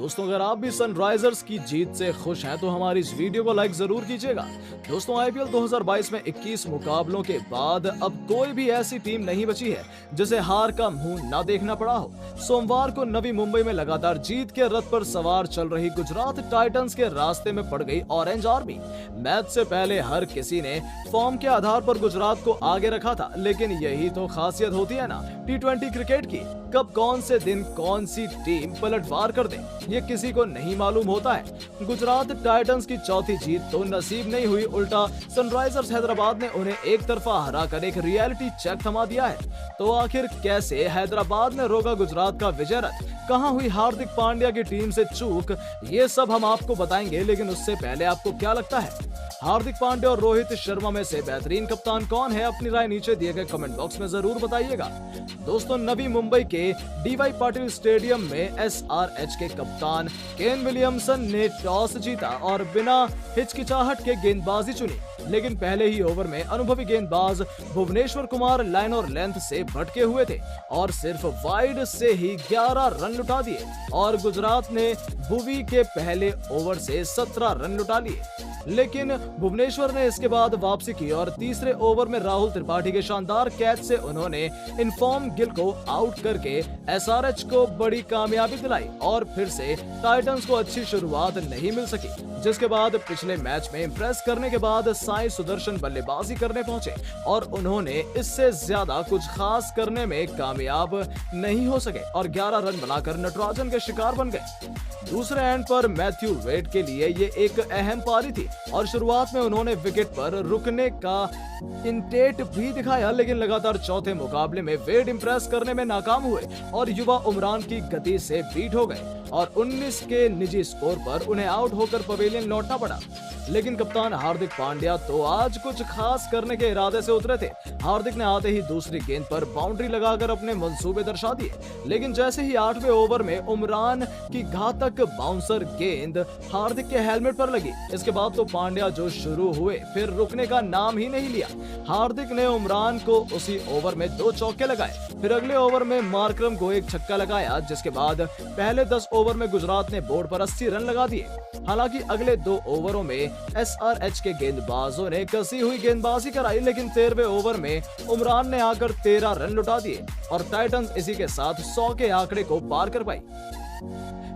दोस्तों, अगर आप भी सनराइजर्स की जीत से खुश हैं तो हमारी इस वीडियो को लाइक जरूर कीजिएगा। दोस्तों, आईपीएल 2022 में 21 मुकाबलों के बाद अब कोई भी ऐसी टीम नहीं बची है जिसे हार का मुंह ना देखना पड़ा हो। सोमवार को नवी मुंबई में लगातार जीत के रथ पर सवार चल रही गुजरात टाइटंस के रास्ते में पड़ गई ऑरेंज आर्मी। मैच से पहले हर किसी ने फॉर्म के आधार पर गुजरात को आगे रखा था, लेकिन यही तो खासियत होती है ना टी20 क्रिकेट की। कब कौन से दिन कौन सी टीम पलटवार कर दे ये किसी को नहीं मालूम होता है। गुजरात टाइटंस की चौथी जीत तो नसीब नहीं हुई, उल्टा सनराइजर्स हैदराबाद ने उन्हें एक तरफा हराकर एक रियलिटी चेक थमा दिया है। तो आखिर कैसे हैदराबाद ने रोका गुजरात का विजय रथ, कहां हुई हार्दिक पांड्या की टीम से चूक, ये सब हम आपको बताएंगे। लेकिन उससे पहले आपको क्या लगता है, हार्दिक पांड्या और रोहित शर्मा में से बेहतरीन कप्तान कौन है? अपनी राय नीचे दिए गए कमेंट बॉक्स में जरूर बताइएगा। दोस्तों, नवी मुंबई के डीवाई पाटिल स्टेडियम में एसआरएच के कप्तान केन विलियमसन ने टॉस जीता और बिना हिचकिचाहट के गेंदबाजी चुनी। लेकिन पहले ही ओवर में अनुभवी गेंदबाज भुवनेश्वर कुमार लाइन और लेंथ से भटके हुए थे और सिर्फ वाइड से ही 11 रन लुटा दिए और गुजरात ने भुवी के पहले ओवर से 17 रन लुटा लिए। लेकिन भुवनेश्वर ने इसके बाद वापसी की और तीसरे ओवर में राहुल त्रिपाठी के शानदार कैच से उन्होंने इनफॉर्म गिल को आउट करके एसआरएच को बड़ी कामयाबी दिलाई और फिर से टाइटंस को अच्छी शुरुआत नहीं मिल सकी, जिसके बाद पिछले मैच में इंप्रेस करने के बाद साई सुदर्शन बल्लेबाजी करने पहुंचे और उन्होंने इससे ज्यादा कुछ खास करने में कामयाब नहीं हो सके और 11 रन बनाकर नटराजन के शिकार बन गए। दूसरे एंड पर मैथ्यू वेड के लिए ये एक अहम पारी थी और शुरुआत में उन्होंने विकेट पर रुकने का इंटेट भी दिखाया, लेकिन लगातार चौथे मुकाबले में वेड इंप्रेस करने में नाकाम हुए और युवा उमरान की गति से बीट हो गए और 19 के निजी स्कोर पर उन्हें आउट होकर पवेलियन लौटना पड़ा। लेकिन कप्तान हार्दिक पांड्या तो आज कुछ खास करने के इरादे से उतरे थे। हार्दिक ने आते ही दूसरी गेंद पर बाउंड्री लगाकर अपने मंसूबे दर्शा दिए, लेकिन जैसे ही 8वें ओवर में उमरान की घातक बाउंसर गेंद हार्दिक के हेलमेट पर लगी, इसके बाद तो पांड्या जो शुरू हुए फिर रुकने का नाम ही नहीं लिया। हार्दिक ने उमरान को उसी ओवर में 2 चौके लगाए, फिर अगले ओवर में मार्करम को एक छक्का लगाया, जिसके बाद पहले 10 ओवर में गुजरात ने बोर्ड पर 80 रन लगा दिए। हालांकि अगले 2 ओवरों में एसआरएच के गेंदबाजों ने कसी हुई गेंदबाजी कराई, लेकिन 13वें ओवर में उमरान ने आकर 13 रन लुटा दिए और टाइटंस इसी के साथ 100 के आंकड़े को पार कर पाई।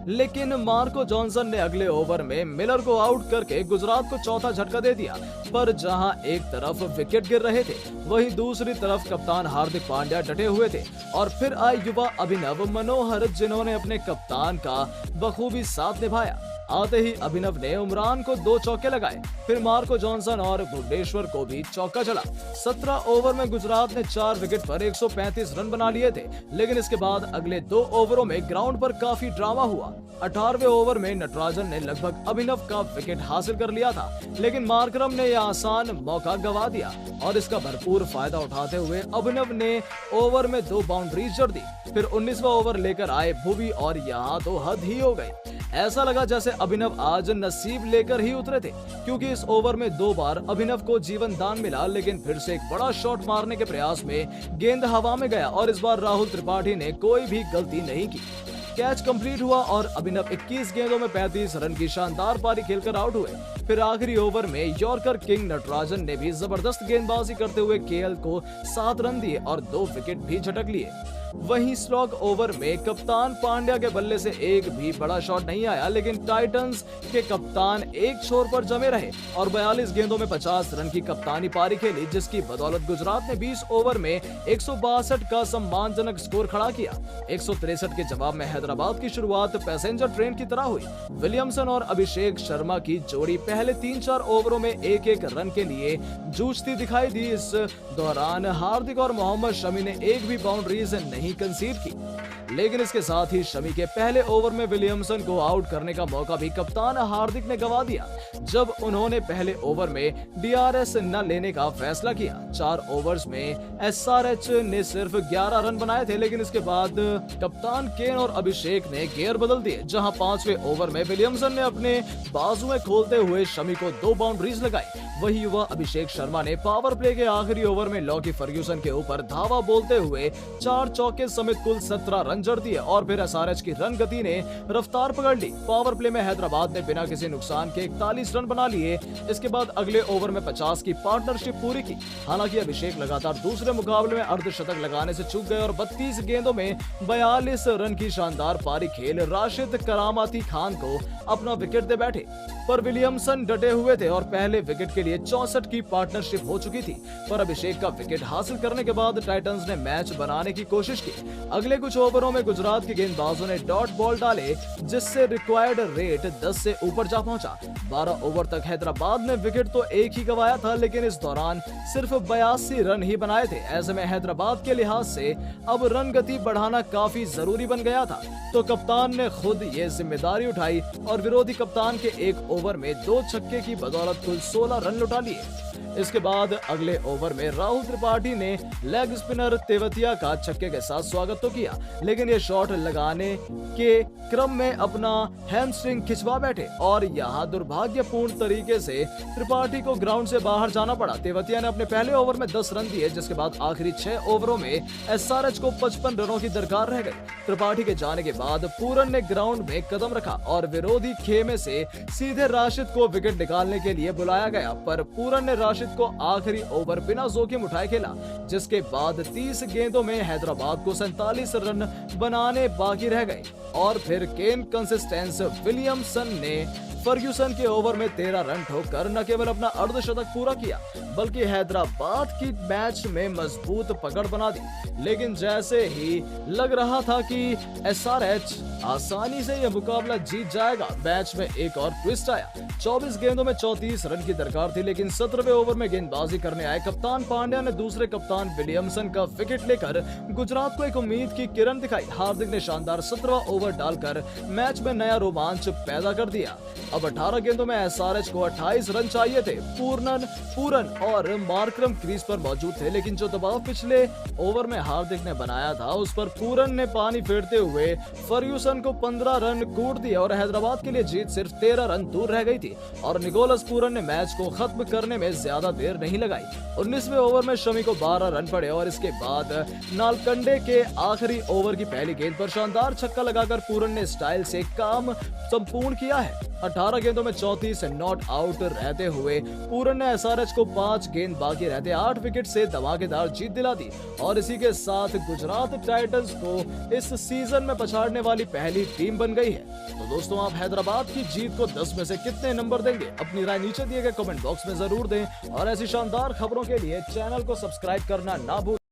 लेकिन मार्को जॉनसन ने अगले ओवर में मिलर को आउट करके गुजरात को चौथा झटका दे दिया। पर जहां एक तरफ विकेट गिर रहे थे, वहीं दूसरी तरफ कप्तान हार्दिक पांड्या डटे हुए थे और फिर आए युवा अभिनव मनोहर, जिन्होंने अपने कप्तान का बखूबी साथ निभाया। आते ही अभिनव ने उमरान को 2 चौके लगाए, फिर मार्को जॉनसन और भुवनेश्वर को भी चौका चला। 17 ओवर में गुजरात ने 4 विकेट पर 135 रन बना लिए थे, लेकिन इसके बाद अगले 2 ओवरों में ग्राउंड पर काफी ड्रामा हुआ। 18वें ओवर में नटराजन ने लगभग अभिनव का विकेट हासिल कर लिया था, लेकिन मार्करम ने यह आसान मौका गंवा दिया और इसका भरपूर फायदा उठाते हुए अभिनव ने ओवर में 2 बाउंड्रीज जड़ दी। फिर 19वां ओवर लेकर आए भुवी और यहाँ तो हद ही हो गई। ऐसा लगा जैसे अभिनव आज नसीब लेकर ही उतरे थे, क्योंकि इस ओवर में 2 बार अभिनव को जीवन दान मिला, लेकिन फिर से एक बड़ा शॉट मारने के प्रयास में गेंद हवा में गया और इस बार राहुल त्रिपाठी ने कोई भी गलती नहीं की। कैच कंप्लीट हुआ और अभिनव 21 गेंदों में 35 रन की शानदार पारी खेलकर आउट हुए। फिर आखिरी ओवर में यॉर्कर किंग नटराजन ने भी जबरदस्त गेंदबाजी करते हुए केएल को 7 रन दिए और 2 विकेट भी झटक लिए। वहीं स्लॉग ओवर में कप्तान पांड्या के बल्ले से एक भी बड़ा शॉट नहीं आया, लेकिन टाइटंस के कप्तान एक छोर पर जमे रहे और 42 गेंदों में 50 रन की कप्तानी पारी खेली, जिसकी बदौलत गुजरात ने 20 ओवर में 162 का सम्मानजनक स्कोर खड़ा किया। 163 के जवाब में हैदराबाद की शुरुआत पैसेंजर ट्रेन की तरह हुई। विलियमसन और अभिषेक शर्मा की जोड़ी पहले 3-4 ओवरों में 1-1 रन के लिए जूझती दिखाई दी। इस दौरान हार्दिक और मोहम्मद शमी ने एक भी बाउंड्रीज नहीं कंसीड की, लेकिन इसके साथ ही शमी के पहले ओवर में विलियमसन को आउट करने का मौका भी कप्तान हार्दिक ने गंवा दिया, जब उन्होंने पहले ओवर में डीआरएस न लेने का फैसला किया। 4 ओवर्स में एसआरएच ने सिर्फ 11 रन बनाए थे, लेकिन इसके बाद कप्तान केन और अभिषेक ने गियर बदल दिए, जहां 5वें ओवर में विलियमसन ने अपने बाजुएं खोलते हुए शमी को 2 बाउंड्रीज लगाई। वही युवा अभिषेक शर्मा ने पावर प्ले के आखिरी ओवर में लॉकी फर्ग्यूसन के ऊपर धावा बोलते हुए 4 चौके समेत कुल 17 रन जड़ दिए और फिर एसआरएच की रन गति ने रफ्तार पकड़ ली। पावर प्ले में हैदराबाद ने बिना किसी नुकसान के 41 रन बना लिए। इसके बाद अगले ओवर में 50 की पार्टनरशिप पूरी की। हालांकि अभिषेक लगातार दूसरे मुकाबले में अर्धशतक लगाने से चूक गए और 32 गेंदों में 42 रन की शानदार पारी खेल राशिद करामाती खान को अपना विकेट दे बैठे, पर विलियमसन डटे हुए थे और पहले विकेट के लिए 64 की पार्टनरशिप हो चुकी थी। पर अभिषेक का विकेट हासिल करने के बाद टाइटंस ने मैच बनाने की कोशिश की। अगले कुछ ओवरों में गुजरात के गेंदबाजों ने डॉट बॉल डाले, जिससे रिक्वायर्ड रेट 10 से ऊपर जा पहुंचा। 12 ओवर तक हैदराबाद ने विकेट तो एक ही गंवाया था, लेकिन इस दौरान सिर्फ 82 रन ही बनाए थे। ऐसे में हैदराबाद के लिहाज से अब रन गति बढ़ाना काफी जरूरी बन गया था, तो कप्तान ने खुद ये जिम्मेदारी उठाई और विरोधी कप्तान के एक ओवर में 2 छक्के की बदौलत कुल 16 रन लुटा लिए। इसके बाद अगले ओवर में राहुल त्रिपाठी ने लेग स्पिनर तेवतिया का छक्के के साथ स्वागत तो किया, लेकिन ये शॉट लगाने के क्रम में अपना हैमस्ट्रिंग खिंचवा बैठे और यहाँ दुर्भाग्यपूर्ण तरीके से त्रिपाठी को ग्राउंड से बाहर जाना पड़ा। तेवतिया ने अपने पहले ओवर में 10 रन दिए, जिसके बाद आखिरी 6 ओवरों में एसआरएच को 55 रनों की दरकार रह गई। त्रिपाठी के जाने के बाद पूरन ने ग्राउंड में कदम रखा और विरोधी खेमे से सीधे राशिद को विकेट निकालने के लिए बुलाया गया, पर पूरन ने राशिद को आखिरी ओवर बिना जोखिम उठाए खेला, जिसके बाद 30 गेंदों में हैदराबाद को 47 रन बनाने बाकी रह गए और फिर केन कंसिस्टेंस विलियमसन ने फर्ग्यूसन के ओवर में 13 रन ठोककर न केवल अपना अर्धशतक पूरा किया, बल्कि हैदराबाद की मैच में मजबूत पकड़ बना दी। लेकिन जैसे ही लग रहा था कि एसआरएच आसानी से यह मुकाबला जीत जाएगा, मैच में एक और ट्विस्ट आया। 24 गेंदों में 34 रन की दरकार थी, लेकिन 17वें ओवर में गेंदबाजी करने आए कप्तान पांड्या ने दूसरे कप्तान विलियमसन का विकेट लेकर गुजरात को एक उम्मीद की किरण दिखाई। हार्दिक ने शानदार 17वां ओवर डालकर मैच में नया रोमांच पैदा कर दिया। अब 18 गेंदों में एसआरएच को 28 रन चाहिए थे। पूरन और मार्करम क्रीज पर मौजूद थे, लेकिन जो दबाव पिछले ओवर में हार्दिक ने बनाया था, उस पर पूरन ने पानी फेरते हुए फर्ग्यूसन को 15 रन कूट दिया और हैदराबाद के लिए जीत सिर्फ 13 रन दूर रह गई थी और निकोलस पूरन ने मैच को खत्म करने में ज्यादा देर नहीं लगाई। 19वें ओवर में शमी को 12 रन पड़े और इसके बाद नालकंडे के आखिरी ओवर की पहली गेंद पर शानदार छक्का लगाकर पूरन ने स्टाइल से काम संपूर्ण किया है। 18 गेंदों में 34 नॉट आउट रहते हुए पूरन ने एसआरएच को 5 गेंद बाकी रहते 8 विकेट से धमाकेदार जीत दिला दी और इसी के साथ गुजरात टाइटंस को इस सीजन में पछाड़ने वाली पहली टीम बन गई है। तो दोस्तों, आप हैदराबाद की जीत को 10 में से कितने नंबर देंगे? अपनी राय नीचे दिए गए कमेंट बॉक्स में जरूर दें और ऐसी शानदार खबरों के लिए चैनल को सब्सक्राइब करना ना भूलें।